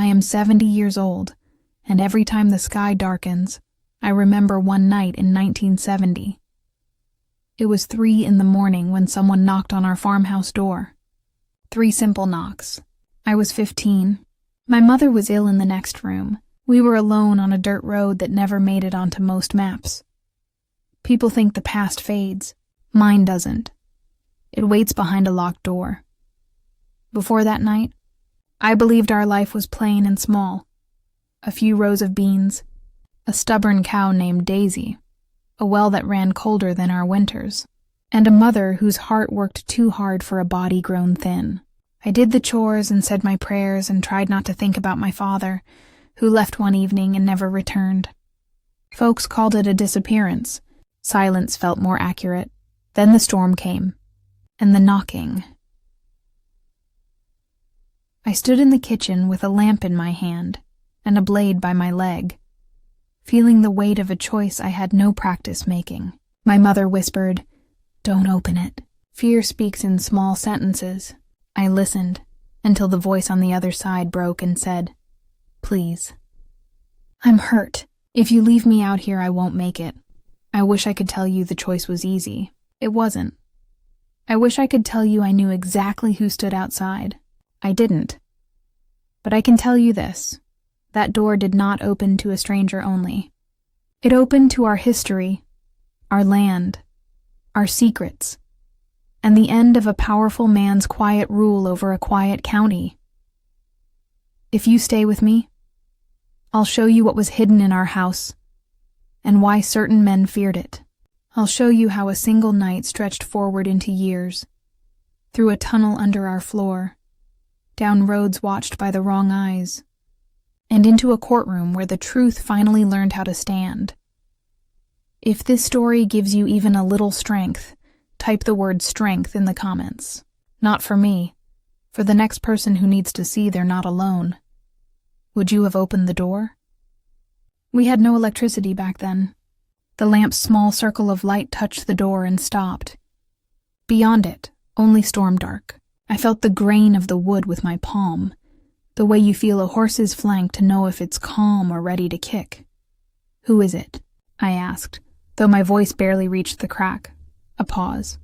I am 70 years old, and every time the sky darkens, I remember one night in 1970. It was 3 in the morning when someone knocked on our farmhouse door. 3 simple knocks. I was 15. My mother was ill in the next room. We were alone on a dirt road that never made it onto most maps. People think the past fades. Mine doesn't. It waits behind a locked door. Before that night, I believed our life was plain and small. A few rows of beans, a stubborn cow named Daisy, a well that ran colder than our winters, and a mother whose heart worked too hard for a body grown thin. I did the chores and said my prayers and tried not to think about my father, who left one evening and never returned. Folks called it a disappearance. Silence felt more accurate. Then the storm came, and the knocking. I stood in the kitchen with a lamp in my hand and a blade by my leg, feeling the weight of a choice I had no practice making. My mother whispered, "Don't open it." Fear speaks in small sentences. I listened until the voice on the other side broke and said, "Please. I'm hurt. If you leave me out here, I won't make it. I wish I could tell you the choice was easy. It wasn't. I wish I could tell you I knew exactly who stood outside. I didn't. But I can tell you this. That door did not open to a stranger only. It opened to our history, our land, our secrets, and the end of a powerful man's quiet rule over a quiet county. If you stay with me, I'll show you what was hidden in our house and why certain men feared it. I'll show you how a single night stretched forward into years, through a tunnel under our floor, down roads watched by the wrong eyes, and into a courtroom where the truth finally learned how to stand. If this story gives you even a little strength, type the word strength in the comments. Not for me, for the next person who needs to see they're not alone. Would you have opened the door? We had no electricity back then. The lamp's small circle of light touched the door and stopped. Beyond it, only storm dark. I felt the grain of the wood with my palm, the way you feel a horse's flank to know if it's calm or ready to kick. "Who is it?" I asked, though my voice barely reached the crack. A pause.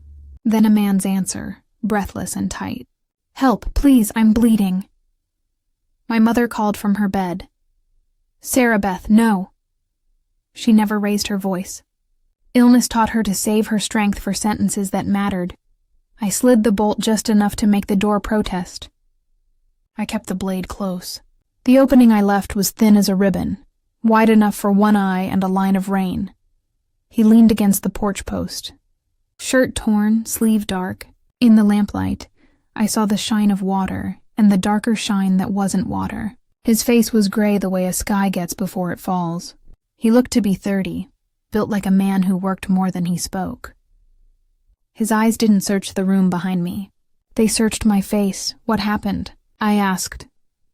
Then a man's answer, breathless and tight. "Help, please, I'm bleeding." My mother called from her bed. "Sarah Beth, no." She never raised her voice. Illness taught her to save her strength for sentences that mattered. I slid the bolt just enough to make the door protest. I kept the blade close. The opening I left was thin as a ribbon, wide enough for one eye and a line of rain. He leaned against the porch post. Shirt torn, sleeve dark. In the lamplight, I saw the shine of water and the darker shine that wasn't water. His face was gray the way a sky gets before it falls. He looked to be 30, built like a man who worked more than he spoke. His eyes didn't search the room behind me. They searched my face. What happened? I asked.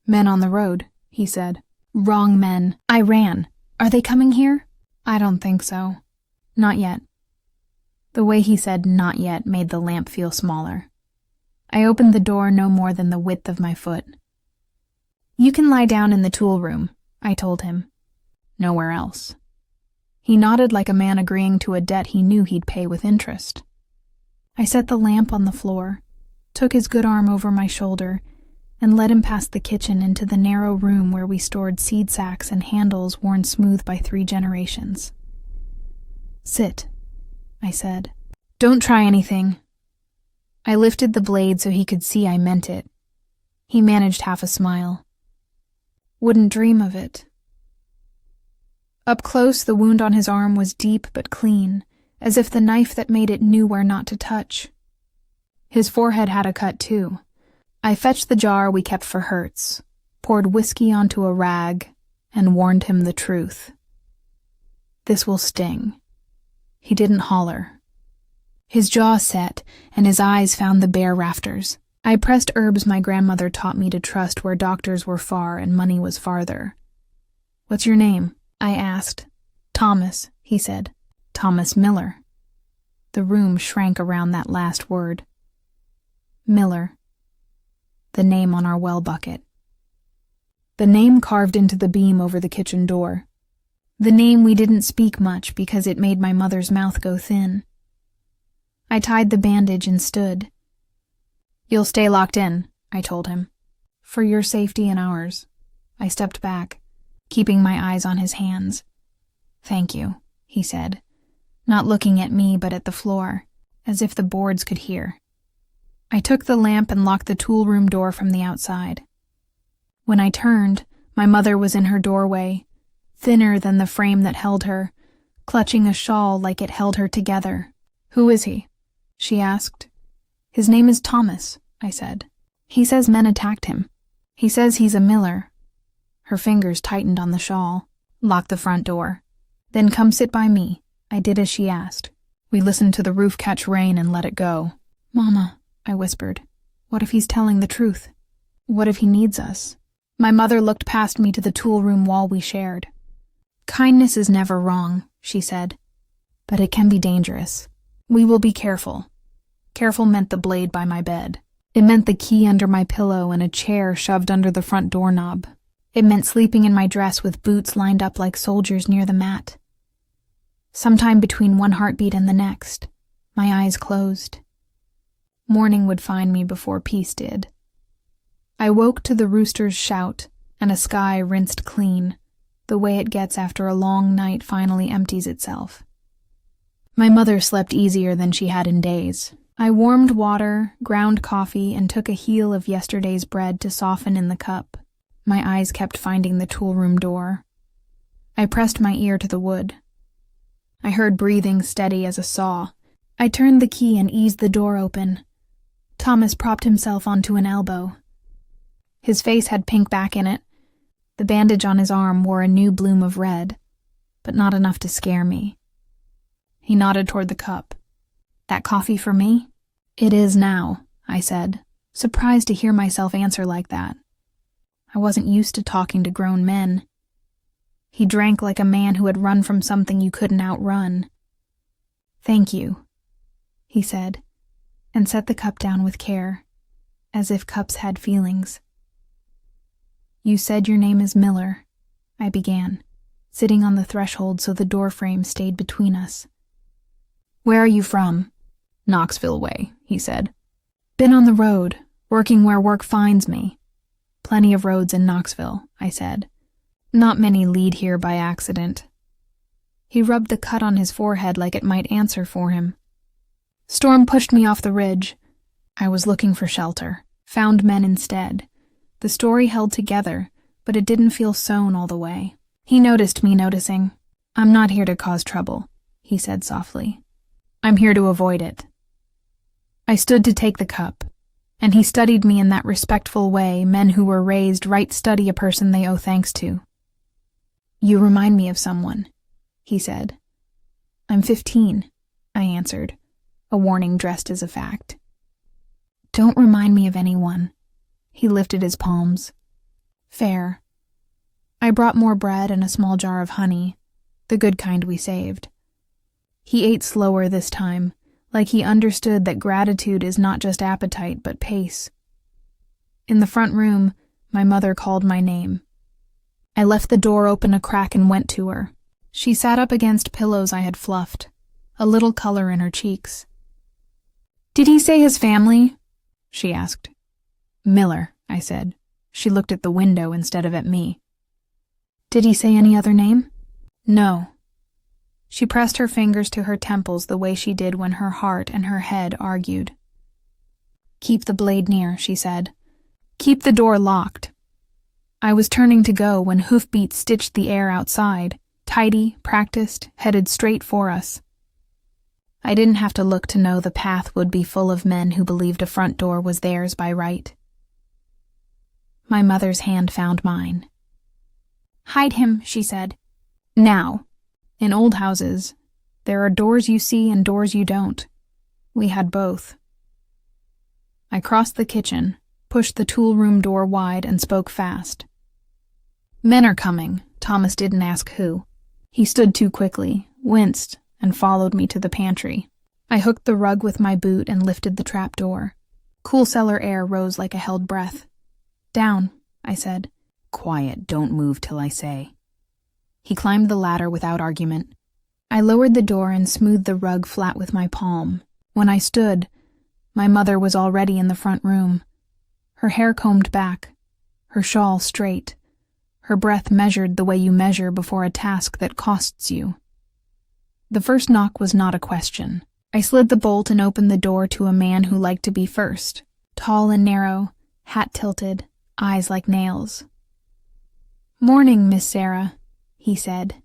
"Men on the road," he said. "Wrong men." I ran. "Are they coming here?" "I don't think so. Not yet." The way he said "not yet" made the lamp feel smaller. I opened the door no more than the width of my foot. "You can lie down in the tool room," I told him. "Nowhere else." He nodded like a man agreeing to a debt he knew he'd pay with interest. I set the lamp on the floor, took his good arm over my shoulder, and led him past the kitchen into the narrow room where we stored seed sacks and handles worn smooth by 3 generations. "Sit," I said. "Don't try anything." I lifted the blade so he could see I meant it. He managed half a smile. "Wouldn't dream of it." Up close, the wound on his arm was deep but clean, as if the knife that made it knew where not to touch. His forehead had a cut too. I fetched the jar we kept for hurts, poured whiskey onto a rag, and warned him the truth. "This will sting." He didn't holler. His jaw set, and his eyes found the bare rafters. I pressed herbs my grandmother taught me to trust where doctors were far and money was farther. "What's your name?" I asked. "Thomas," he said. "Thomas Miller." The room shrank around that last word. Miller. The name on our well bucket. the name carved into the beam over the kitchen door. The name we didn't speak much because it made my mother's mouth go thin. I tied the bandage and stood. "You'll stay locked in," I told him. "For your safety and ours." I stepped back, keeping my eyes on his hands. "Thank you," he said, not looking at me but at the floor, as if the boards could hear. I took the lamp and locked the tool room door from the outside. When I turned, my mother was in her doorway, thinner than the frame that held her, clutching a shawl like it held her together. "Who is he?" she asked. "His name is Thomas," I said. "He says men attacked him. He says he's a miller." Her fingers tightened on the shawl. "Lock the front door. Then come sit by me." I did as she asked. We listened to the roof catch rain and let it go. "Mama," I whispered, "what if he's telling the truth? What if he needs us?" My mother looked past me to the tool room wall we shared. "Kindness is never wrong," she said, "but it can be dangerous. We will be careful." Careful meant the blade by my bed. It meant the key under my pillow and a chair shoved under the front doorknob. It meant sleeping in my dress with boots lined up like soldiers near the mat. Sometime between one heartbeat and the next, my eyes closed. Morning would find me before peace did. I woke to the rooster's shout and a sky rinsed clean, the way it gets after a long night finally empties itself. My mother slept easier than she had in days. I warmed water, ground coffee, and took a heel of yesterday's bread to soften in the cup. My eyes kept finding the tool room door. I pressed my ear to the wood. I heard breathing steady as a saw. I turned the key and eased the door open. Thomas propped himself onto an elbow. His face had pink back in it. The bandage on his arm wore a new bloom of red, but not enough to scare me. He nodded toward the cup. "That coffee for me?" "It is now," I said, surprised to hear myself answer like that. I wasn't used to talking to grown men. He drank like a man who had run from something you couldn't outrun. "Thank you," he said, and set the cup down with care, as if cups had feelings. "You said your name is Miller," I began, sitting on the threshold so the doorframe stayed between us. "Where are you from?" "Knoxville way," he said. "Been on the road, working where work finds me." "Plenty of roads in Knoxville," I said. "Not many lead here by accident." He rubbed the cut on his forehead like it might answer for him. "Storm pushed me off the ridge. I was looking for shelter, found men instead. The story held together, but it didn't feel sewn all the way." He noticed me noticing. "I'm not here to cause trouble," he said softly. "I'm here to avoid it." I stood to take the cup, and he studied me in that respectful way men who were raised right study a person they owe thanks to. "You remind me of someone," he said. "I'm 15, I answered, a warning dressed as a fact. "Don't remind me of anyone." He lifted his palms. "Fair." I brought more bread and a small jar of honey, the good kind we saved. He ate slower this time, like he understood that gratitude is not just appetite but pace. In the front room, my mother called my name. I left the door open a crack and went to her. She sat up against pillows I had fluffed, a little color in her cheeks. "Did he say his family?" she asked. "Miller," I said. She looked at the window instead of at me. "Did he say any other name?" "No." She pressed her fingers to her temples the way she did when her heart and her head argued. "Keep the blade near," she said. "Keep the door locked." I was turning to go when hoofbeats stitched the air outside, tidy, practiced, headed straight for us. I didn't have to look to know the path would be full of men who believed a front door was theirs by right. My mother's hand found mine. "Hide him," she said. "Now. In old houses, there are doors you see and doors you don't. We had both." I crossed the kitchen, pushed the tool room door wide, and spoke fast. "Men are coming." Thomas didn't ask who. He stood too quickly, winced, and followed me to the pantry. I hooked the rug with my boot and lifted the trap door. Cool cellar air rose like a held breath. "Down," I said. quiet, don't move till I say." He climbed the ladder without argument. I lowered the door and smoothed the rug flat with my palm. When I stood, my mother was already in the front room. Her hair combed back, her shawl straight, her breath measured the way you measure before a task that costs you. The first knock was not a question. I slid the bolt and opened the door to a man who liked to be first. Tall and narrow, hat tilted, eyes like nails. "Morning, Miss Sarah," he said,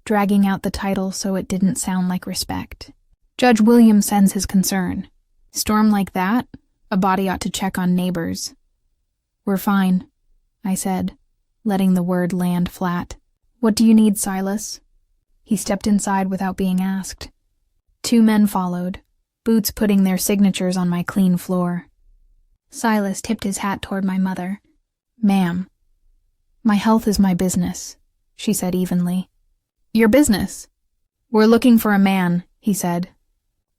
dragging out the title so it didn't sound like respect. "Judge William sends his concern. Storm like that, a body ought to check on neighbors." "We're fine," I said, letting the word land flat. "What do you need, Silas?" He stepped inside without being asked. 2 men followed, boots putting their signatures on my clean floor. Silas tipped his hat toward my mother. "Ma'am, my health is my business," she said evenly. "Your business?" "We're looking for a man," he said.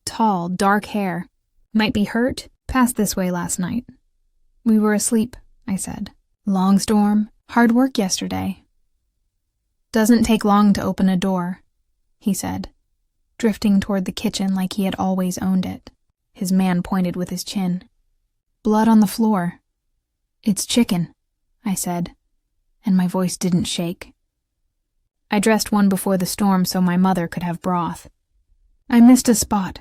"Tall, dark hair. Might be hurt. Passed this way last night." "We were asleep," I said. "Long storm. Hard work yesterday." "Doesn't take long to open a door," he said, drifting toward the kitchen like he had always owned it. His man pointed with his chin. "Blood on the floor." "It's chicken," I said, and my voice didn't shake. I dressed one before the storm so my mother could have broth. "I missed a spot."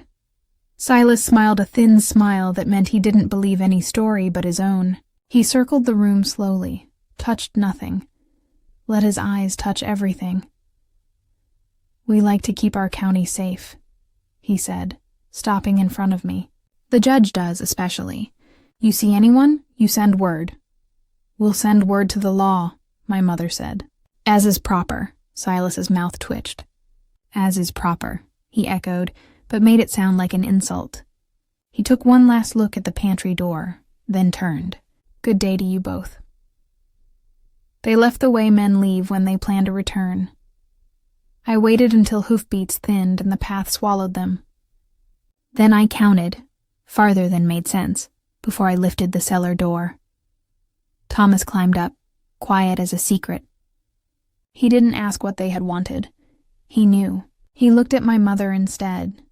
Silas smiled a thin smile that meant he didn't believe any story but his own. He circled the room slowly, touched nothing, let his eyes touch everything. "We like to keep our county safe," he said, stopping in front of me. "The judge does, especially. You see anyone, you send word." "We'll send word to the law," my mother said. "As is proper." Silas's mouth twitched. "As is proper," he echoed, but made it sound like an insult. He took one last look at the pantry door, then turned. "Good day to you both." They left the way men leave when they plan to return. I waited until hoofbeats thinned and the path swallowed them. Then I counted, farther than made sense, before I lifted the cellar door. Thomas climbed up, quiet as a secret. He didn't ask what they had wanted. He knew. He looked at my mother instead,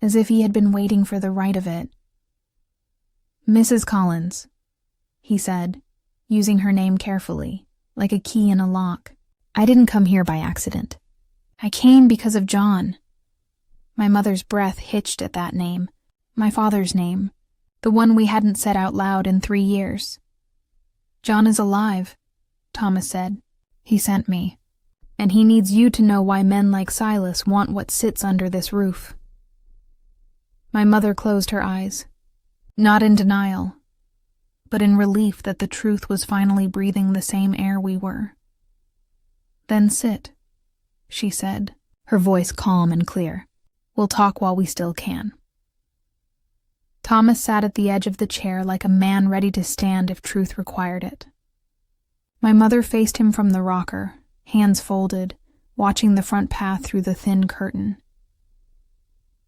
as if he had been waiting for the right of it. "Mrs. Collins," he said, using her name carefully, like a key in a lock. "I didn't come here by accident. I came because of John." My mother's breath hitched at that name, my father's name, the one we hadn't said out loud in 3 years. "John is alive," Thomas said. "He sent me. And he needs you to know why men like Silas want what sits under this roof." My mother closed her eyes, not in denial, but in relief that the truth was finally breathing the same air we were. "Then sit," she said, her voice calm and clear. "We'll talk while we still can." Thomas sat at the edge of the chair like a man ready to stand if truth required it. My mother faced him from the rocker, hands folded, watching the front path through the thin curtain.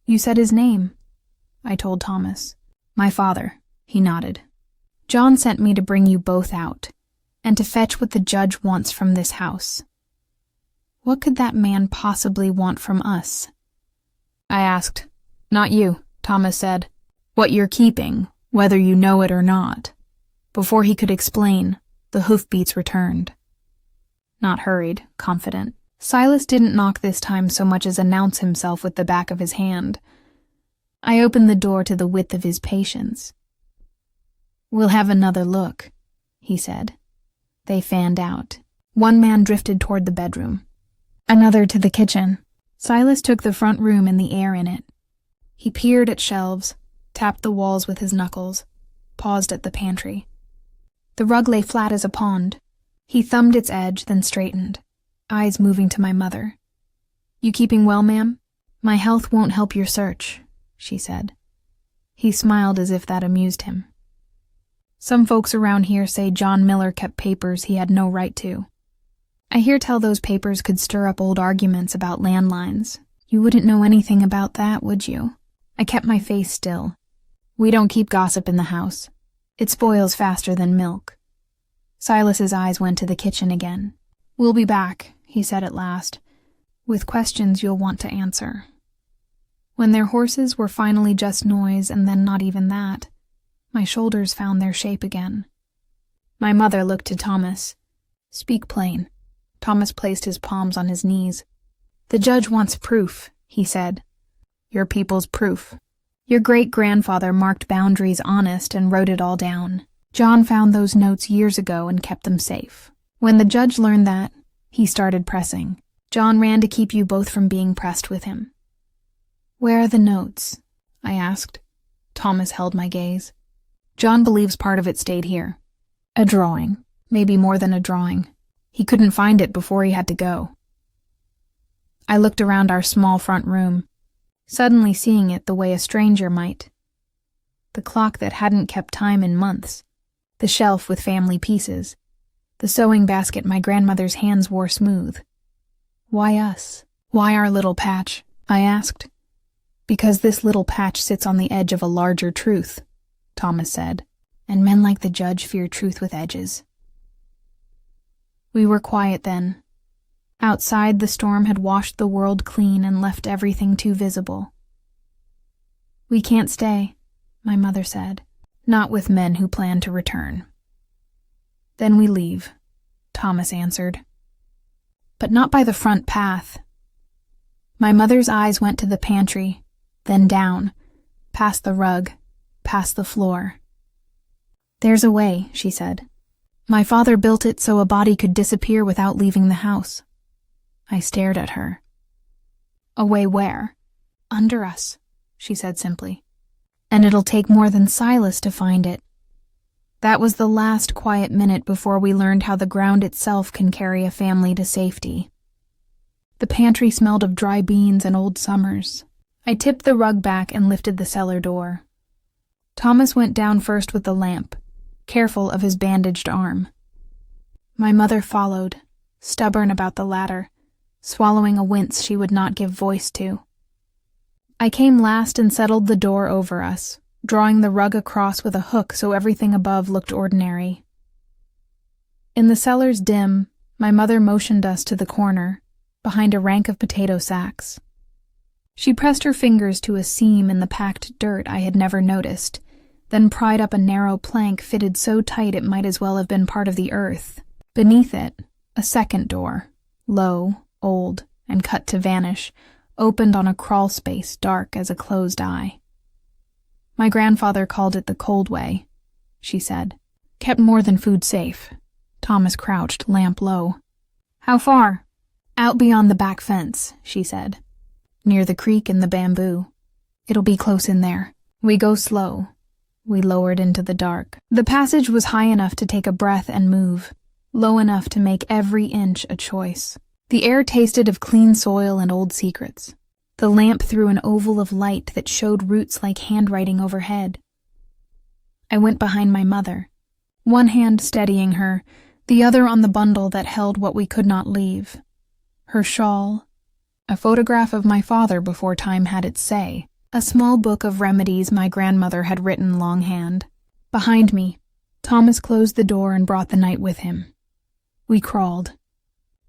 "You said his name," I told Thomas. "My father," he nodded. "John sent me to bring you both out, and to fetch what the judge wants from this house." "What could that man possibly want from us?" I asked. "Not you," Thomas said. "What you're keeping, whether you know it or not." Before he could explain, the hoofbeats returned. Not hurried, confident. Silas didn't knock this time so much as announce himself with the back of his hand. I opened the door to the width of his patience. "We'll have another look," he said. They fanned out. One man drifted toward the bedroom, another to the kitchen. Silas took the front room and the air in it. He peered at shelves, tapped the walls with his knuckles, paused at the pantry. The rug lay flat as a pond. He thumbed its edge, then straightened, eyes moving to my mother. "You keeping well, ma'am?" "My health won't help your search," she said. He smiled as if that amused him. "Some folks around here say John Miller kept papers he had no right to. I hear tell those papers could stir up old arguments about landlines. You wouldn't know anything about that, would you?" I kept my face still. "We don't keep gossip in the house. It spoils faster than milk." Silas's eyes went to the kitchen again. "We'll be back," he said at last, "with questions you'll want to answer." When their horses were finally just noise and then not even that, my shoulders found their shape again. My mother looked to Thomas. "Speak plain." Thomas placed his palms on his knees. "The judge wants proof," he said. "Your people's proof. Your great-grandfather marked boundaries honest and wrote it all down. John found those notes years ago and kept them safe. When the judge learned that, he started pressing. John ran to keep you both from being pressed with him." "Where are the notes?" I asked. Thomas held my gaze. "John believes part of it stayed here. A drawing. Maybe more than a drawing. He couldn't find it before he had to go." I looked around our small front room, suddenly seeing it the way a stranger might. The clock that hadn't kept time in months, the shelf with family pieces, the sewing basket my grandmother's hands wore smooth. "Why us? Why our little patch?" I asked. "Because this little patch sits on the edge of a larger truth," Thomas said, "and men like the judge fear truth with edges." We were quiet then. Outside, the storm had washed the world clean and left everything too visible. "We can't stay," my mother said, "not with men who plan to return." "Then we leave," Thomas answered. "But not by the front path." My mother's eyes went to the pantry, then down, past the rug, past the floor. "There's a way," she said. "My father built it so a body could disappear without leaving the house." I stared at her. "A way where?" "Under us," she said simply. "And it'll take more than Silas to find it." That was the last quiet minute before we learned how the ground itself can carry a family to safety. The pantry smelled of dry beans and old summers. I tipped the rug back and lifted the cellar door. Thomas went down first with the lamp, careful of his bandaged arm. My mother followed, stubborn about the ladder, swallowing a wince she would not give voice to. I came last and settled the door over us, drawing the rug across with a hook so everything above looked ordinary. In the cellar's dim, my mother motioned us to the corner, behind a rank of potato sacks. She pressed her fingers to a seam in the packed dirt I had never noticed, then pried up a narrow plank fitted so tight it might as well have been part of the earth. Beneath it, a second door, low, old, and cut to vanish, opened on a crawl space dark as a closed eye. "My grandfather called it the cold way," she said. "Kept more than food safe." Thomas crouched, lamp low. "How far?" "Out beyond the back fence," she said. "Near the creek and the bamboo. It'll be close in there. We go slow." We lowered into the dark. The passage was high enough to take a breath and move, low enough to make every inch a choice. The air tasted of clean soil and old secrets. The lamp threw an oval of light that showed roots like handwriting overhead. I went behind my mother, one hand steadying her, the other on the bundle that held what we could not leave. Her shawl, a photograph of my father before time had its say, a small book of remedies my grandmother had written longhand. Behind me, Thomas closed the door and brought the night with him. We crawled.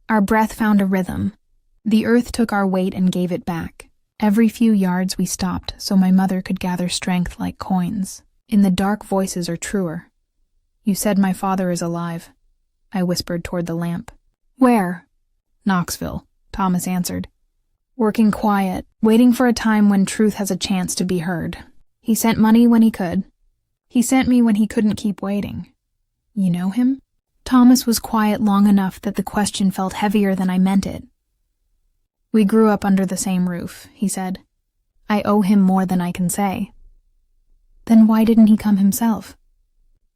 Our breath found a rhythm. The earth took our weight and gave it back. Every few yards we stopped so my mother could gather strength like coins. In the dark, voices are truer. "You said my father is alive," I whispered toward the lamp. "Where?" "Knoxville," Thomas answered. "Working quiet, waiting for a time when truth has a chance to be heard. He sent money when he could. He sent me when he couldn't keep waiting." "You know him?" Thomas was quiet long enough that the question felt heavier than I meant it. "We grew up under the same roof," he said. "I owe him more than I can say." "Then why didn't he come himself?"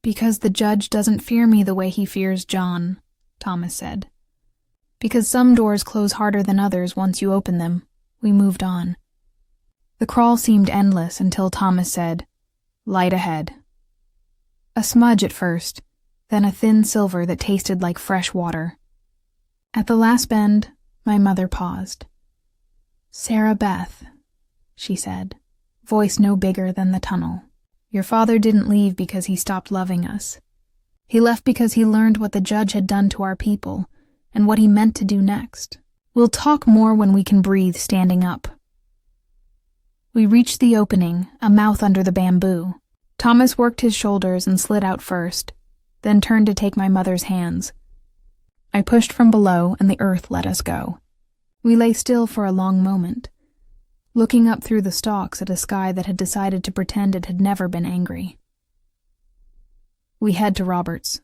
"Because the judge doesn't fear me the way he fears John," Thomas said. "Because some doors close harder than others once you open them." We moved on. The crawl seemed endless until Thomas said, "Light ahead." A smudge at first, then a thin silver that tasted like fresh water. At the last bend, my mother paused. "Sarah Beth," she said, voice no bigger than the tunnel. "Your father didn't leave because he stopped loving us. He left because he learned what the judge had done to our people and what he meant to do next. We'll talk more when we can breathe standing up. We reached the opening, a mouth under the bamboo. Thomas worked his shoulders and slid out first, then turned to take my mother's hands. I pushed from below and the earth let us go. We lay still for a long moment, looking up through the stalks at a sky that had decided to pretend it had never been angry. We head to Robert's,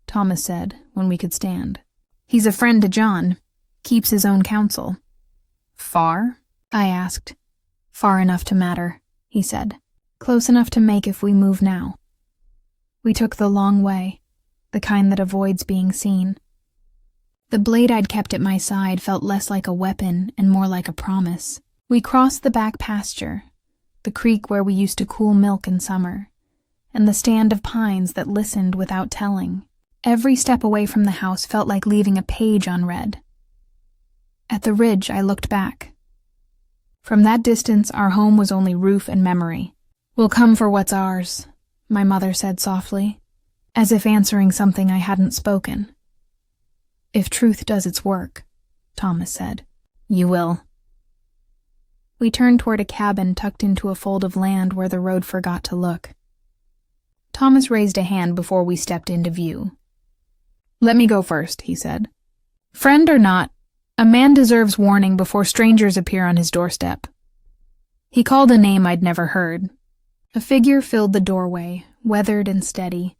Thomas said when we could stand. He's a friend to John, keeps his own counsel. Far? I asked. Far enough to matter, he said. Close enough to make if we move now. We took the long way, the kind that avoids being seen. The blade I'd kept at my side felt less like a weapon and more like a promise. We crossed the back pasture, the creek where we used to cool milk in summer, and the stand of pines that listened without telling. Every step away from the house felt like leaving a page unread. At the ridge, I looked back. From that distance, our home was only roof and memory. We'll come for what's ours, my mother said softly, as if answering something I hadn't spoken. If truth does its work, Thomas said, you will. We turned toward a cabin tucked into a fold of land where the road forgot to look. Thomas raised a hand before we stepped into view. Let me go first, he said. Friend or not, a man deserves warning before strangers appear on his doorstep. He called a name I'd never heard. A figure filled the doorway, weathered and steady.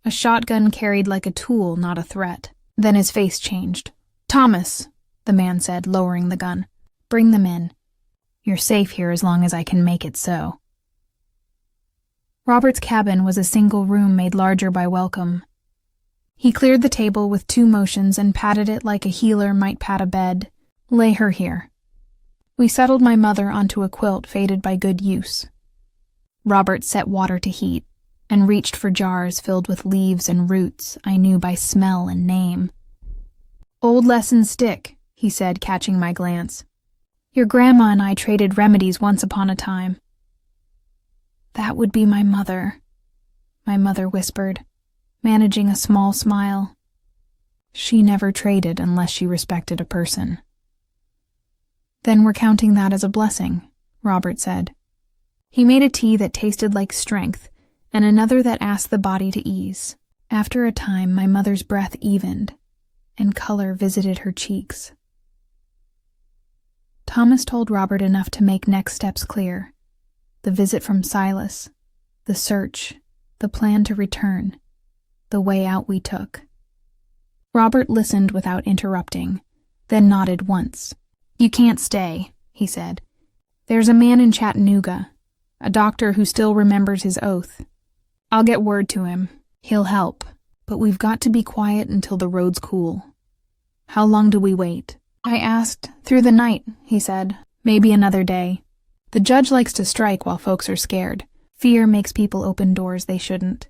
A shotgun carried like a tool, not a threat. Then his face changed. Thomas, the man said, lowering the gun. Bring them in. You're safe here as long as I can make it so. Robert's cabin was a single room made larger by welcome. He cleared the table with 2 motions and patted it like a healer might pat a bed. Lay her here. We settled my mother onto a quilt faded by good use. Robert set water to heat and reached for jars filled with leaves and roots I knew by smell and name. Old lessons stick, he said, catching my glance. Your grandma and I traded remedies once upon a time. That would be my mother whispered, managing a small smile. She never traded unless she respected a person. Then we're counting that as a blessing, Robert said. He made a tea that tasted like strength, and another that asked the body to ease. After a time, my mother's breath evened, and color visited her cheeks. Thomas told Robert enough to make next steps clear. The visit from Silas, the search, the plan to return, the way out we took. Robert listened without interrupting, then nodded once. You can't stay, he said. There's a man in Chattanooga, a doctor who still remembers his oath. I'll get word to him. He'll help, but we've got to be quiet until the road's cool. How long do we wait? I asked. Through the night, he said. Maybe another day. The judge likes to strike while folks are scared. Fear makes people open doors they shouldn't.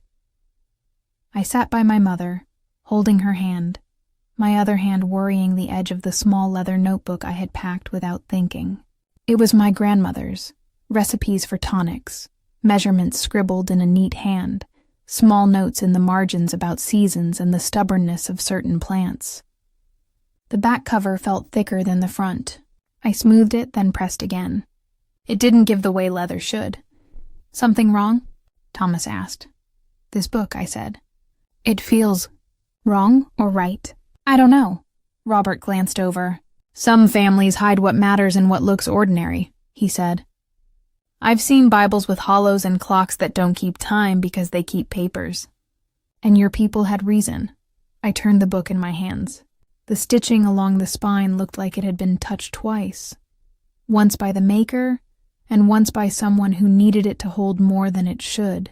I sat by my mother, holding her hand, my other hand worrying the edge of the small leather notebook I had packed without thinking. It was my grandmother's, recipes for tonics, measurements scribbled in a neat hand, small notes in the margins about seasons and the stubbornness of certain plants. The back cover felt thicker than the front. I smoothed it, then pressed again. It didn't give the way leather should. Something wrong? Thomas asked. This book, I said. It feels wrong or right? I don't know. Robert glanced over. Some families hide what matters in what looks ordinary, he said. I've seen Bibles with hollows and clocks that don't keep time because they keep papers. And your people had reason. I turned the book in my hands. The stitching along the spine looked like it had been touched twice. Once by the maker, and once by someone who needed it to hold more than it should.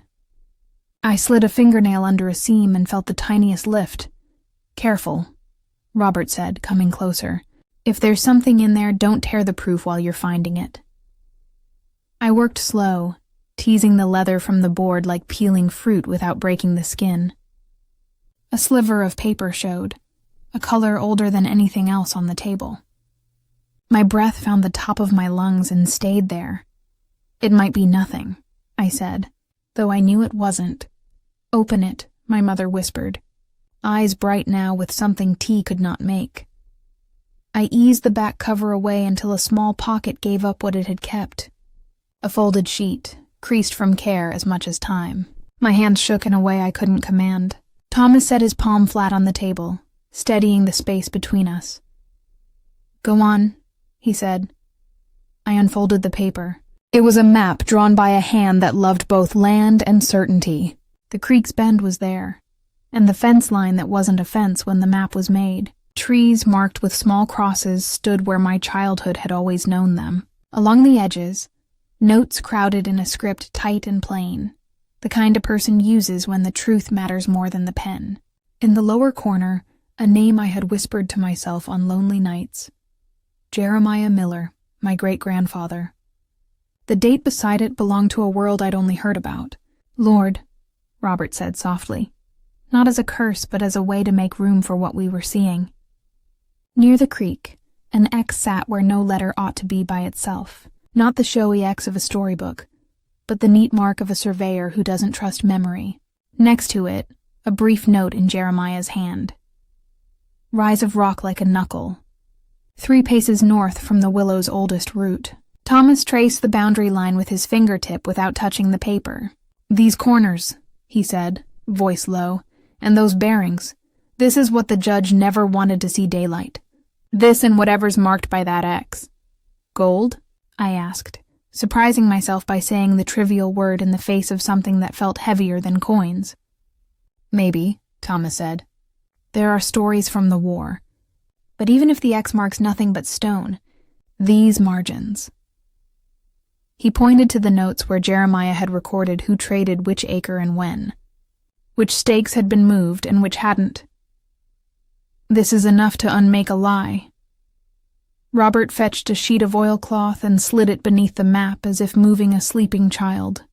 I slid a fingernail under a seam and felt the tiniest lift. Careful, Robert said, coming closer. If there's something in there, don't tear the proof while you're finding it. I worked slow, teasing the leather from the board like peeling fruit without breaking the skin. A sliver of paper showed, a color older than anything else on the table. My breath found the top of my lungs and stayed there. It might be nothing, I said, though I knew it wasn't. Open it, my mother whispered, eyes bright now with something tea could not make. I eased the back cover away until a small pocket gave up what it had kept. A folded sheet, creased from care as much as time. My hands shook in a way I couldn't command. Thomas set his palm flat on the table, steadying the space between us. "Go on," he said. I unfolded the paper. It was a map drawn by a hand that loved both land and certainty. The creek's bend was there, and the fence line that wasn't a fence when the map was made. Trees marked with small crosses stood where my childhood had always known them. Along the edges, notes crowded in a script tight and plain, the kind a person uses when the truth matters more than the pen. In the lower corner, a name I had whispered to myself on lonely nights. Jeremiah Miller, my great-grandfather. The date beside it belonged to a world I'd only heard about. "Lord," Robert said softly, not as a curse but as a way to make room for what we were seeing. Near the creek, an X sat where no letter ought to be by itself. Not the showy X of a storybook, but the neat mark of a surveyor who doesn't trust memory. Next to it, a brief note in Jeremiah's hand. "Rise of rock like a knuckle. 3 paces north from the willow's oldest root." Thomas traced the boundary line with his fingertip without touching the paper. "These corners," he said, voice low, "and those bearings. This is what the judge never wanted to see daylight. This and whatever's marked by that X." "Gold?" I asked, surprising myself by saying the trivial word in the face of something that felt heavier than coins. "Maybe," Thomas said. "There are stories from the war. But even if the X marks nothing but stone, these margins." He pointed to the notes where Jeremiah had recorded who traded which acre and when, which stakes had been moved and which hadn't. "This is enough to unmake a lie." Robert fetched a sheet of oilcloth and slid it beneath the map as if moving a sleeping child.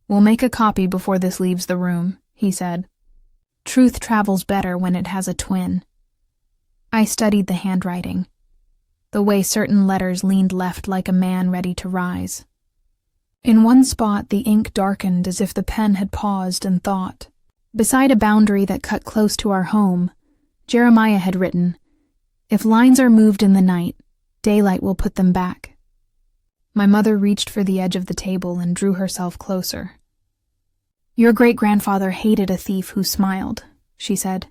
"We'll make a copy before this leaves the room," he said. "Truth travels better when it has a twin." I studied the handwriting, the way certain letters leaned left like a man ready to rise. In one spot the ink darkened as if the pen had paused and thought. Beside a boundary that cut close to our home, Jeremiah had written, "If lines are moved in the night, daylight will put them back." My mother reached for the edge of the table and drew herself closer. "Your great-grandfather hated a thief who smiled," she said.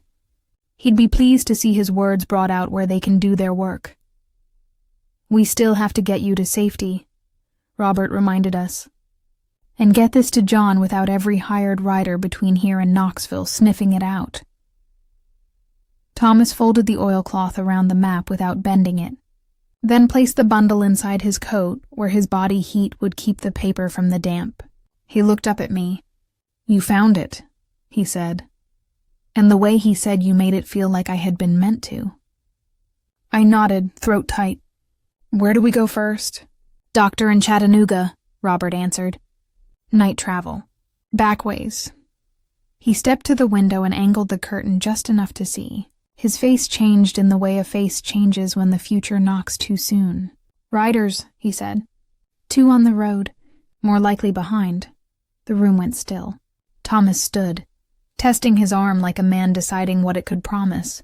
"He'd be pleased to see his words brought out where they can do their work." "We still have to get you to safety," Robert reminded us. "And get this to John without every hired rider between here and Knoxville sniffing it out." Thomas folded the oilcloth around the map without bending it, then placed the bundle inside his coat where his body heat would keep the paper from the damp. He looked up at me. "You found it," he said. And the way he said you made it feel like I had been meant to. I nodded, throat tight. "Where do we go first?" "Doctor in Chattanooga," Robert answered. "Night travel. Back ways." He stepped to the window and angled the curtain just enough to see. His face changed in the way a face changes when the future knocks too soon. "Riders," he said. "2 on the road, more likely behind." The room went still. Thomas stood, testing his arm like a man deciding what it could promise.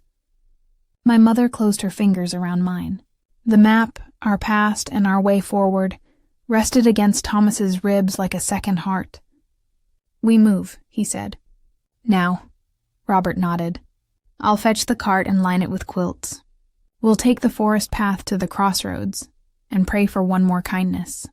My mother closed her fingers around mine. The map, our past, and our way forward rested against Thomas's ribs like a second heart. "We move," he said. "Now." Robert nodded. "I'll fetch the cart and line it with quilts. We'll take the forest path to the crossroads and pray for one more kindness."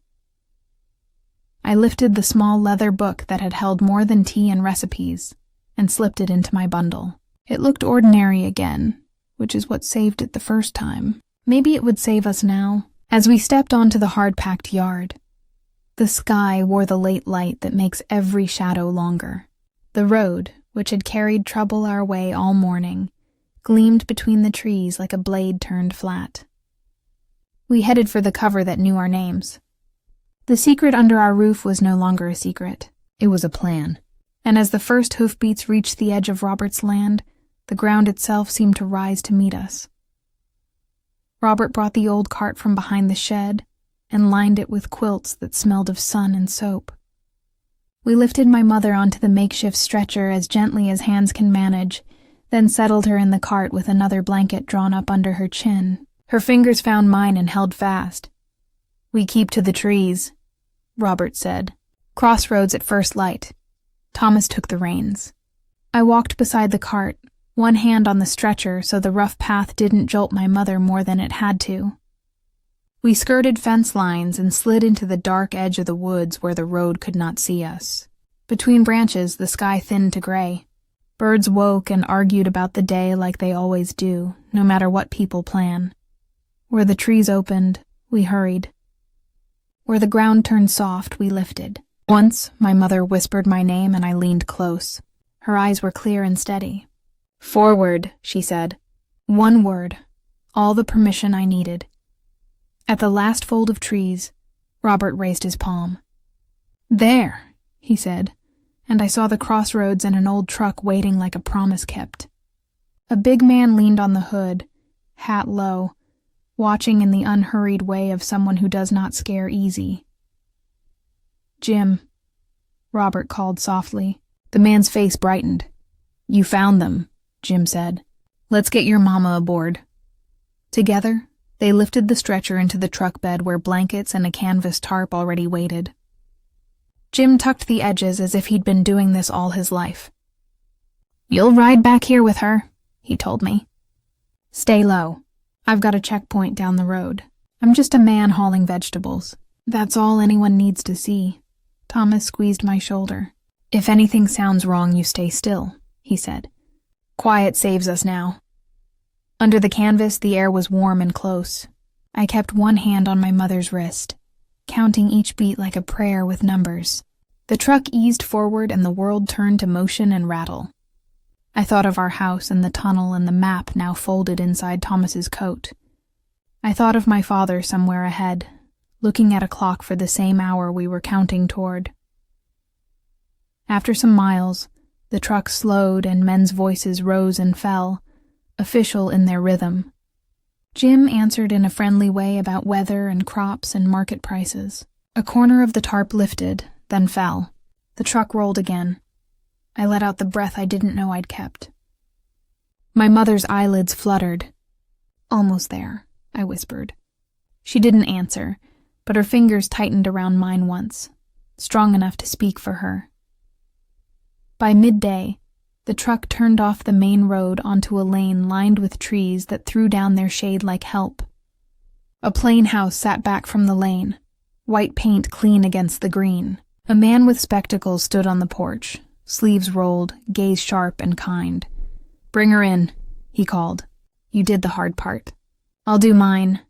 I lifted the small leather book that had held more than tea and recipes and slipped it into my bundle. It looked ordinary again, which is what saved it the first time. Maybe it would save us now. As we stepped onto the hard-packed yard, the sky wore the late light that makes every shadow longer. The road, which had carried trouble our way all morning, gleamed between the trees like a blade turned flat. We headed for the cover that knew our names. The secret under our roof was no longer a secret. It was a plan. And as the first hoofbeats reached the edge of Robert's land, the ground itself seemed to rise to meet us. Robert brought the old cart from behind the shed and lined it with quilts that smelled of sun and soap. We lifted my mother onto the makeshift stretcher as gently as hands can manage, then settled her in the cart with another blanket drawn up under her chin. Her fingers found mine and held fast. "We keep to the trees," Robert said. "Crossroads at first light." Thomas took the reins. I walked beside the cart, one hand on the stretcher so the rough path didn't jolt my mother more than it had to. We skirted fence lines and slid into the dark edge of the woods where the road could not see us. Between branches, the sky thinned to gray. Birds woke and argued about the day like they always do, no matter what people plan. Where the trees opened, we hurried. Where the ground turned soft, we lifted. Once, my mother whispered my name and I leaned close. Her eyes were clear and steady. "Forward," she said. One word, all the permission I needed. At the last fold of trees, Robert raised his palm. "There," he said, and I saw the crossroads and an old truck waiting like a promise kept. A big man leaned on the hood, hat low, watching in the unhurried way of someone who does not scare easy. "Jim," Robert called softly. The man's face brightened. "You found them," Jim said. "Let's get your mama aboard." Together, they lifted the stretcher into the truck bed where blankets and a canvas tarp already waited. Jim tucked the edges as if he'd been doing this all his life. "You'll ride back here with her," he told me. "Stay low. I've got a checkpoint down the road. I'm just a man hauling vegetables. That's all anyone needs to see." Thomas squeezed my shoulder. "If anything sounds wrong, you stay still," he said. "Quiet saves us now." Under the canvas, the air was warm and close. I kept one hand on my mother's wrist, counting each beat like a prayer with numbers. The truck eased forward and the world turned to motion and rattle. I thought of our house and the tunnel and the map now folded inside Thomas's coat. I thought of my father somewhere ahead, looking at a clock for the same hour we were counting toward. After some miles, the truck slowed and men's voices rose and fell, official in their rhythm. Jim answered in a friendly way about weather and crops and market prices. A corner of the tarp lifted, then fell. The truck rolled again. I let out the breath I didn't know I'd kept. My mother's eyelids fluttered. "Almost there," I whispered. She didn't answer, but her fingers tightened around mine once, strong enough to speak for her. By midday, the truck turned off the main road onto a lane lined with trees that threw down their shade like help. A plain house sat back from the lane, white paint clean against the green. A man with spectacles stood on the porch, sleeves rolled, gaze sharp and kind. "Bring her in," he called. "You did the hard part. I'll do mine."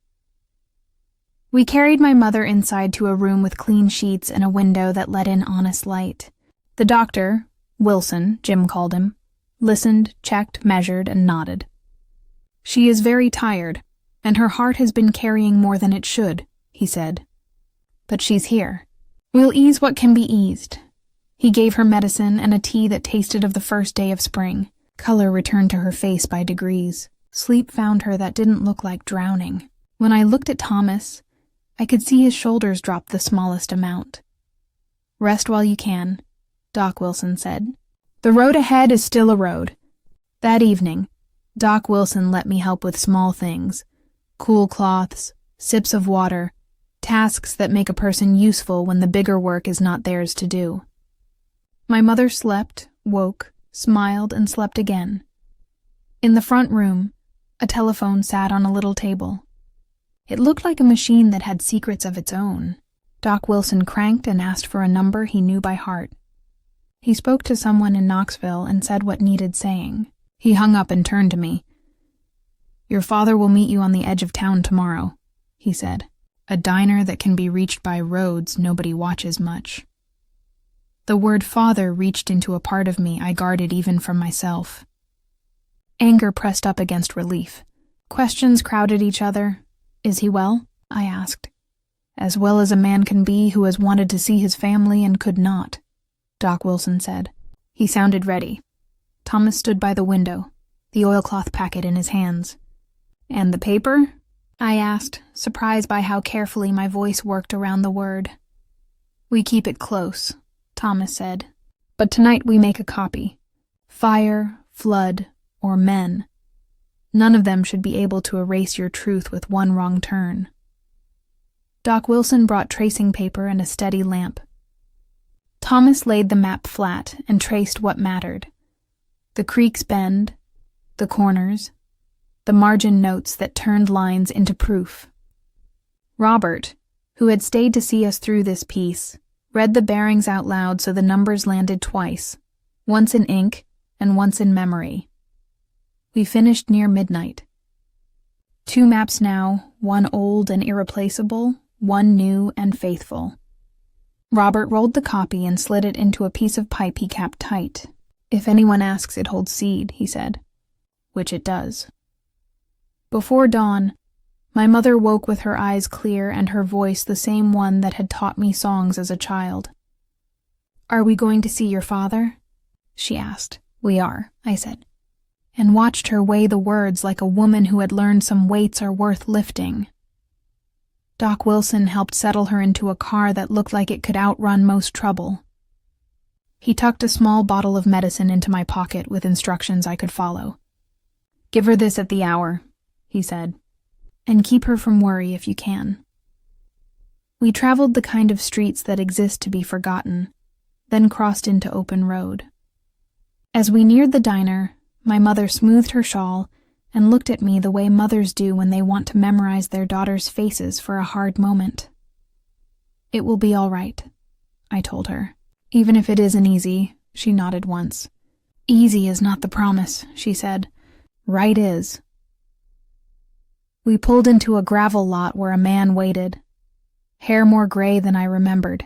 We carried my mother inside to a room with clean sheets and a window that let in honest light. The doctor, Wilson, Jim called him, listened, checked, measured, and nodded. "She is very tired, and her heart has been carrying more than it should," he said. "But she's here. We'll ease what can be eased." He gave her medicine and a tea that tasted of the first day of spring. Color returned to her face by degrees. Sleep found her that didn't look like drowning. When I looked at Thomas, I could see his shoulders drop the smallest amount. "Rest while you can," Doc Wilson said. "The road ahead is still a road." That evening, Doc Wilson let me help with small things, cool cloths, sips of water, tasks that make a person useful when the bigger work is not theirs to do. My mother slept, woke, smiled, and slept again. In the front room, a telephone sat on a little table. It looked like a machine that had secrets of its own. Doc Wilson cranked and asked for a number he knew by heart. He spoke to someone in Knoxville and said what needed saying. He hung up and turned to me. "Your father will meet you on the edge of town tomorrow," he said. "A diner that can be reached by roads nobody watches much." The word father reached into a part of me I guarded even from myself. Anger pressed up against relief. Questions crowded each other. "Is he well?" I asked. "As well as a man can be who has wanted to see his family and could not," Doc Wilson said. He sounded ready. Thomas stood by the window, the oilcloth packet in his hands. "And the paper?" I asked, surprised by how carefully my voice worked around the word. "We keep it close," Thomas said. But tonight we make a copy. Fire, flood, or men. None of them should be able to erase your truth with one wrong turn. Doc Wilson brought tracing paper and a steady lamp. Thomas laid the map flat and traced what mattered. The creek's bend, the corners, the margin notes that turned lines into proof. Robert, who had stayed to see us through this piece, read the bearings out loud so the numbers landed twice, once in ink and once in memory. We finished near midnight. 2 maps now, one old and irreplaceable, one new and faithful. Robert rolled the copy and slid it into a piece of pipe he capped tight. If anyone asks, it holds seed, he said. Which it does. Before dawn, my mother woke with her eyes clear and her voice the same one that had taught me songs as a child. Are we going to see your father? She asked. We are, I said, and watched her weigh the words like a woman who had learned some weights are worth lifting. Doc Wilson helped settle her into a car that looked like it could outrun most trouble. He tucked a small bottle of medicine into my pocket with instructions I could follow. Give her this at the hour, he said, and keep her from worry if you can. We traveled the kind of streets that exist to be forgotten, then crossed into open road. As we neared the diner, my mother smoothed her shawl and looked at me the way mothers do when they want to memorize their daughters' faces for a hard moment. It will be all right, I told her. Even if it isn't easy, she nodded once. Easy is not the promise, she said. Right is. We pulled into a gravel lot where a man waited. Hair more gray than I remembered.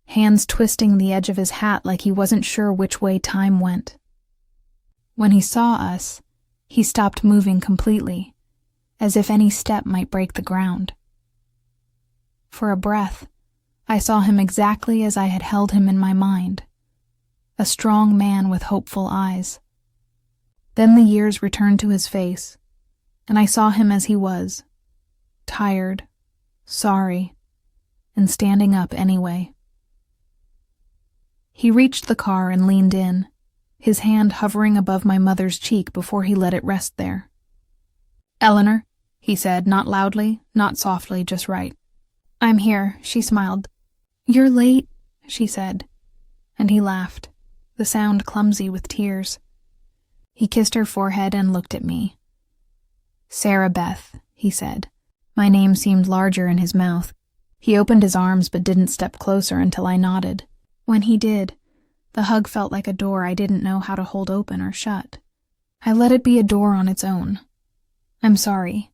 Hands twisting the edge of his hat like he wasn't sure which way time went. When he saw us, he stopped moving completely, as if any step might break the ground. For a breath, I saw him exactly as I had held him in my mind, a strong man with hopeful eyes. Then the years returned to his face, and I saw him as he was, tired, sorry, and standing up anyway. He reached the car and leaned in, his hand hovering above my mother's cheek before he let it rest there. Eleanor, he said, not loudly, not softly, just right. I'm here, she smiled. You're late, she said, and he laughed, the sound clumsy with tears. He kissed her forehead and looked at me. Sarah Beth, he said. My name seemed larger in his mouth. He opened his arms but didn't step closer until I nodded. When he did, the hug felt like a door I didn't know how to hold open or shut. I let it be a door on its own. I'm sorry,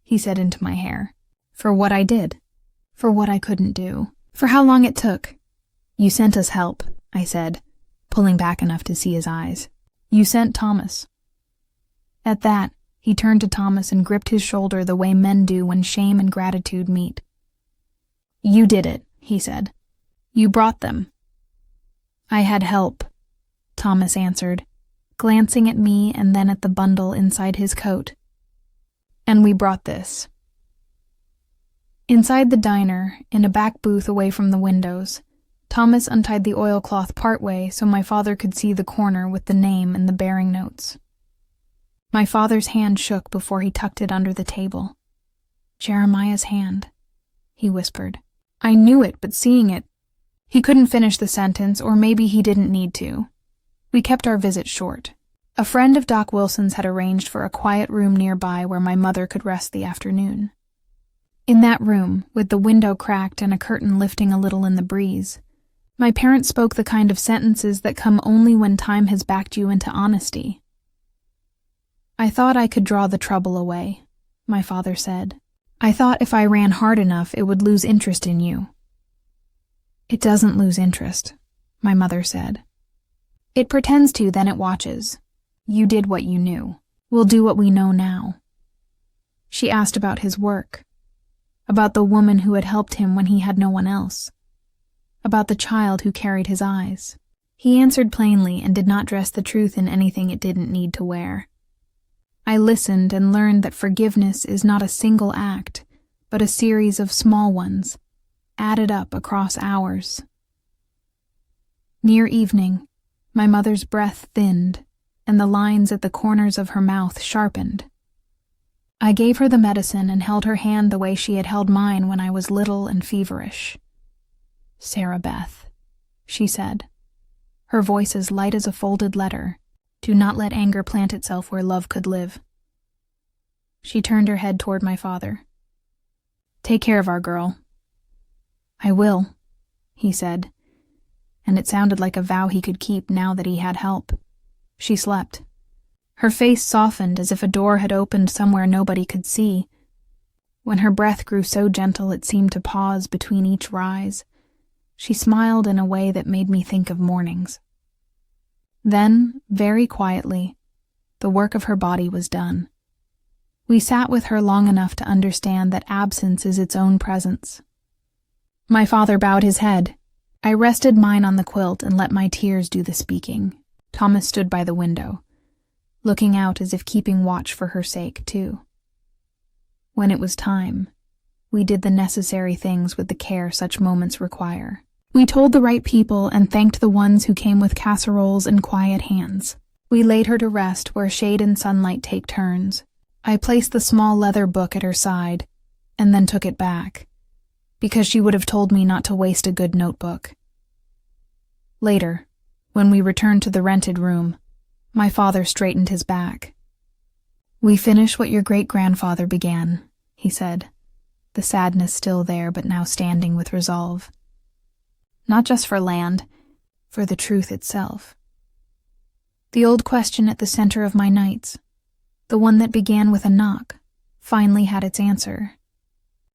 he said into my hair. For what I did. For what I couldn't do. For how long it took. You sent us help, I said, pulling back enough to see his eyes. You sent Thomas. At that, he turned to Thomas and gripped his shoulder the way men do when shame and gratitude meet. You did it, he said. You brought them. I had help, Thomas answered, glancing at me and then at the bundle inside his coat. And we brought this. Inside the diner, in a back booth away from the windows, Thomas untied the oilcloth partway so my father could see the corner with the name and the bearing notes. My father's hand shook before he tucked it under the table. Jeremiah's hand, he whispered. I knew it, but seeing it, he couldn't finish the sentence, or maybe he didn't need to. We kept our visit short. A friend of Doc Wilson's had arranged for a quiet room nearby where my mother could rest the afternoon. In that room, with the window cracked and a curtain lifting a little in the breeze, my parents spoke the kind of sentences that come only when time has backed you into honesty. I thought I could draw the trouble away, my father said. I thought if I ran hard enough it would lose interest in you. It doesn't lose interest, my mother said. It pretends to, then it watches. You did what you knew. We'll do what we know now. She asked about his work, about the woman who had helped him when he had no one else, about the child who carried his eyes. He answered plainly and did not dress the truth in anything it didn't need to wear. I listened and learned that forgiveness is not a single act, but a series of small ones, added up across hours. Near evening, my mother's breath thinned, and the lines at the corners of her mouth sharpened. I gave her the medicine and held her hand the way she had held mine when I was little and feverish. "Sarah Beth," she said, her voice as light as a folded letter, "do not let anger plant itself where love could live." She turned her head toward my father. "Take care of our girl." "I will," he said, and it sounded like a vow he could keep now that he had help. She slept. Her face softened as if a door had opened somewhere nobody could see. When her breath grew so gentle it seemed to pause between each rise, she smiled in a way that made me think of mornings. Then, very quietly, the work of her body was done. We sat with her long enough to understand that absence is its own presence. My father bowed his head. I rested mine on the quilt and let my tears do the speaking. Thomas stood by the window, looking out as if keeping watch for her sake, too. When it was time, we did the necessary things with the care such moments require. We told the right people and thanked the ones who came with casseroles and quiet hands. We laid her to rest where shade and sunlight take turns. I placed the small leather book at her side, and then took it back, because she would have told me not to waste a good notebook. Later, when we returned to the rented room, my father straightened his back. "We finish what your great-grandfather began," he said, the sadness still there but now standing with resolve. "Not just for land, for the truth itself." The old question at the center of my nights, the one that began with a knock, finally had its answer.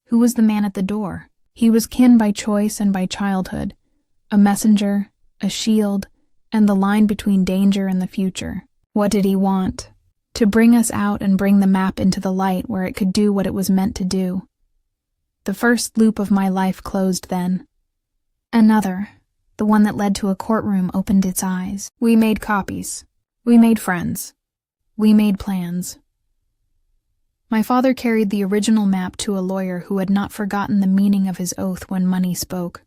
Who was the man at the door? He was kin by choice and by childhood, a messenger, a shield, and the line between danger and the future. What did he want? To bring us out and bring the map into the light where it could do what it was meant to do. The first loop of my life closed then. Another, the one that led to a courtroom, opened its eyes. We made copies. We made friends. We made plans. My father carried the original map to a lawyer who had not forgotten the meaning of his oath when money spoke.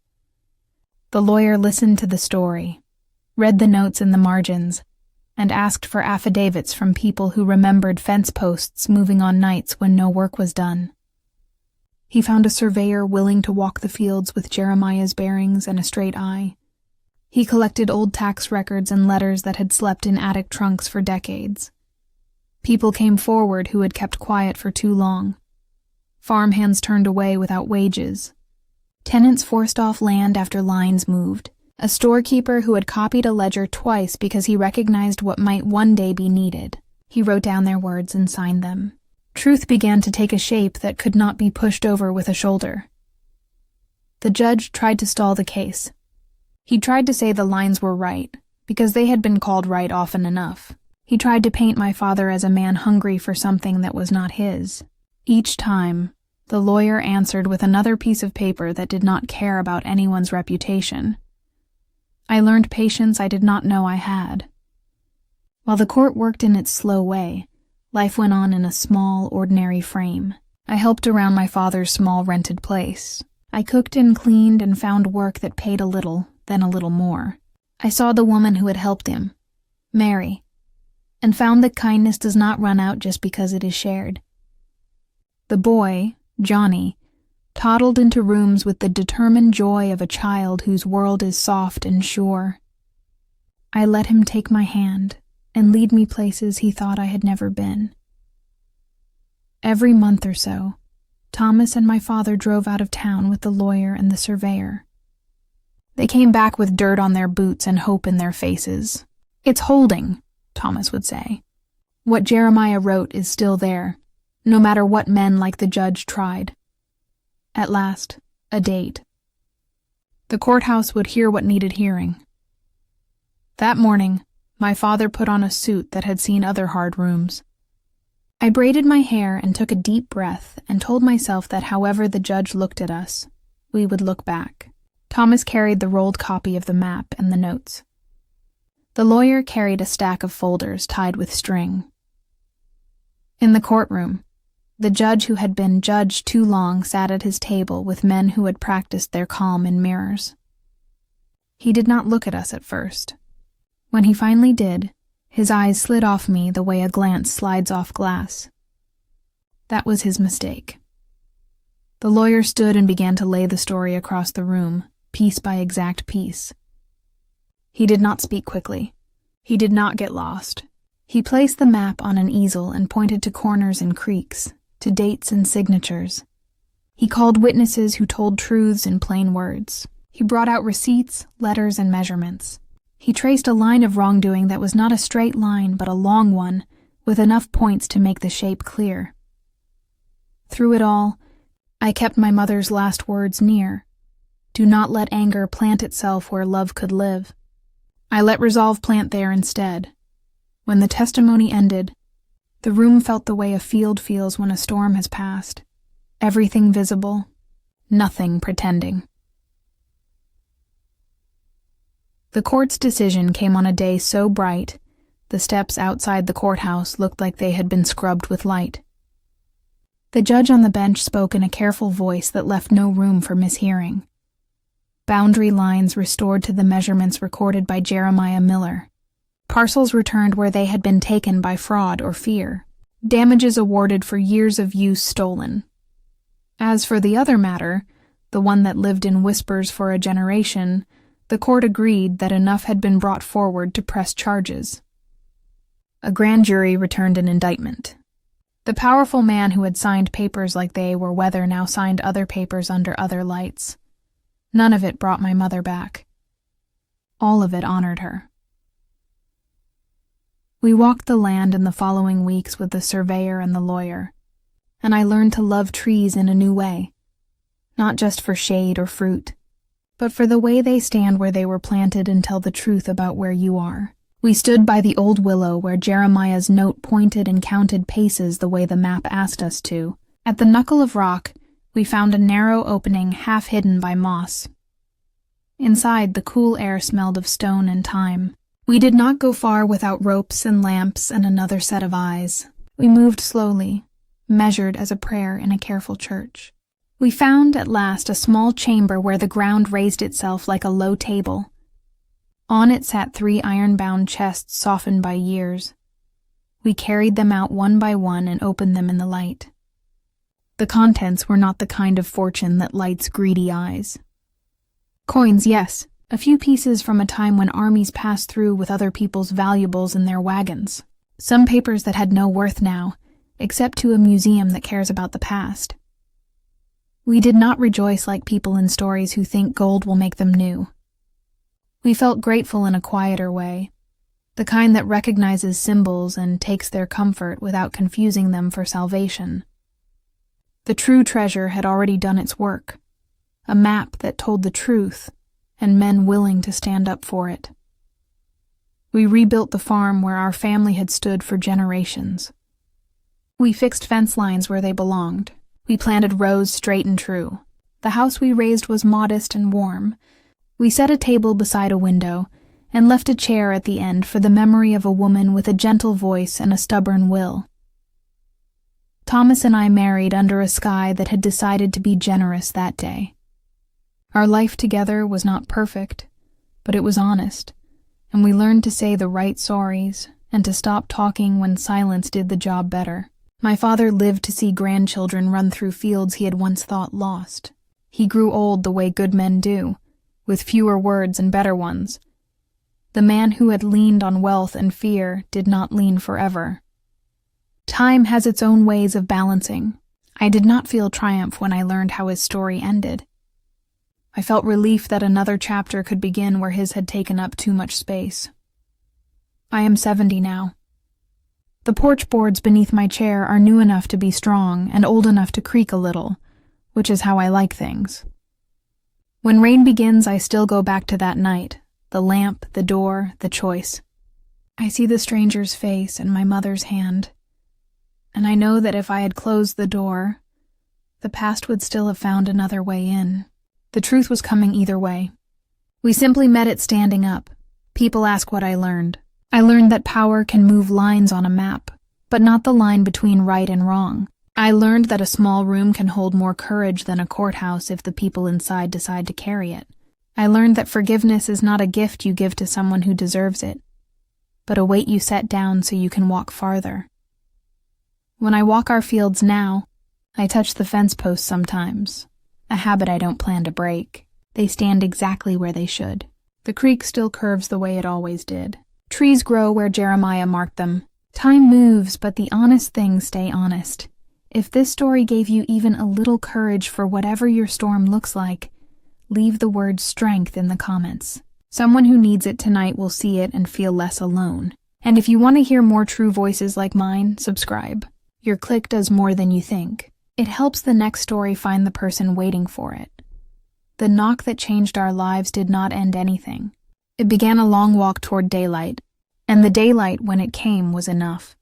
The lawyer listened to the story, read the notes in the margins, and asked for affidavits from people who remembered fence posts moving on nights when no work was done. He found a surveyor willing to walk the fields with Jeremiah's bearings and a straight eye. He collected old tax records and letters that had slept in attic trunks for decades. People came forward who had kept quiet for too long. Farmhands turned away without wages. Tenants forced off land after lines moved. A storekeeper who had copied a ledger twice because he recognized what might one day be needed. He wrote down their words and signed them. Truth began to take a shape that could not be pushed over with a shoulder. The judge tried to stall the case. He tried to say the lines were right, because they had been called right often enough. He tried to paint my father as a man hungry for something that was not his. Each time, the lawyer answered with another piece of paper that did not care about anyone's reputation. I learned patience I did not know I had. While the court worked in its slow way, life went on in a small, ordinary frame. I helped around my father's small rented place. I cooked and cleaned and found work that paid a little, then a little more. I saw the woman who had helped him, Mary, and found that kindness does not run out just because it is shared. The boy, Johnny, toddled into rooms with the determined joy of a child whose world is soft and sure. I let him take my hand and lead me places he thought I had never been. Every month or so, Thomas and my father drove out of town with the lawyer and the surveyor. They came back with dirt on their boots and hope in their faces. "It's holding," Thomas would say. "What Jeremiah wrote is still there, no matter what men like the judge tried." At last, a date. The courthouse would hear what needed hearing. That morning, my father put on a suit that had seen other hard rooms. I braided my hair and took a deep breath and told myself that however the judge looked at us, we would look back. Thomas carried the rolled copy of the map and the notes. The lawyer carried a stack of folders tied with string. In the courtroom, the judge who had been judged too long sat at his table with men who had practiced their calm in mirrors. He did not look at us at first. When he finally did, his eyes slid off me the way a glance slides off glass. That was his mistake. The lawyer stood and began to lay the story across the room, piece by exact piece. He did not speak quickly. He did not get lost. He placed the map on an easel and pointed to corners and creeks, to dates and signatures. He called witnesses who told truths in plain words. He brought out receipts, letters, and measurements. He traced a line of wrongdoing that was not a straight line but a long one, with enough points to make the shape clear. Through it all, I kept my mother's last words near. Do not let anger plant itself where love could live. I let resolve plant there instead. When the testimony ended, the room felt the way a field feels when a storm has passed. Everything visible, nothing pretending. The court's decision came on a day so bright, the steps outside the courthouse looked like they had been scrubbed with light. The judge on the bench spoke in a careful voice that left no room for mishearing. Boundary lines restored to the measurements recorded by Jeremiah Miller. Parcels returned where they had been taken by fraud or fear. Damages awarded for years of use stolen. As for the other matter, the one that lived in whispers for a generation, the court agreed that enough had been brought forward to press charges. A grand jury returned an indictment. The powerful man who had signed papers like they were Weather now signed other papers under other lights. None of it brought my mother back. All of it honored her. We walked the land in the following weeks with the surveyor and the lawyer, and I learned to love trees in a new way, not just for shade or fruit, but for the way they stand where they were planted and tell the truth about where you are. We stood by the old willow where Jeremiah's note pointed and counted paces the way the map asked us to. At the knuckle of rock, we found a narrow opening half hidden by moss. Inside, the cool air smelled of stone and time. We did not go far without ropes and lamps and another set of eyes. We moved slowly, measured as a prayer in a careful church. We found, at last, a small chamber where the ground raised itself like a low table. On it sat 3 iron-bound chests softened by years. We carried them out one by one and opened them in the light. The contents were not the kind of fortune that lights greedy eyes. Coins, yes, a few pieces from a time when armies passed through with other people's valuables in their wagons. Some papers that had no worth now, except to a museum that cares about the past. We did not rejoice like people in stories who think gold will make them new. We felt grateful in a quieter way, the kind that recognizes symbols and takes their comfort without confusing them for salvation. The true treasure had already done its work, a map that told the truth, and men willing to stand up for it. We rebuilt the farm where our family had stood for generations. We fixed fence lines where they belonged. We planted rows straight and true. The house we raised was modest and warm. We set a table beside a window and left a chair at the end for the memory of a woman with a gentle voice and a stubborn will. Thomas and I married under a sky that had decided to be generous that day. Our life together was not perfect, but it was honest, and we learned to say the right sorries and to stop talking when silence did the job better. My father lived to see grandchildren run through fields he had once thought lost. He grew old the way good men do, with fewer words and better ones. The man who had leaned on wealth and fear did not lean forever. Time has its own ways of balancing. I did not feel triumph when I learned how his story ended. I felt relief that another chapter could begin where his had taken up too much space. I am 70 now. The porch boards beneath my chair are new enough to be strong and old enough to creak a little, which is how I like things. When rain begins, I still go back to that night, the lamp, the door, the choice. I see the stranger's face and my mother's hand, and I know that if I had closed the door, the past would still have found another way in. The truth was coming either way. We simply met it standing up. People ask what I learned. I learned that power can move lines on a map, but not the line between right and wrong. I learned that a small room can hold more courage than a courthouse if the people inside decide to carry it. I learned that forgiveness is not a gift you give to someone who deserves it, but a weight you set down so you can walk farther. When I walk our fields now, I touch the fence posts sometimes, a habit I don't plan to break. They stand exactly where they should. The creek still curves the way it always did. Trees grow where Jeremiah marked them. Time moves, but the honest things stay honest. If this story gave you even a little courage for whatever your storm looks like, leave the word strength in the comments. Someone who needs it tonight will see it and feel less alone. And if you want to hear more true voices like mine, subscribe. Your click does more than you think. It helps the next story find the person waiting for it. The knock that changed our lives did not end anything. It began a long walk toward daylight, and the daylight, when it came, was enough.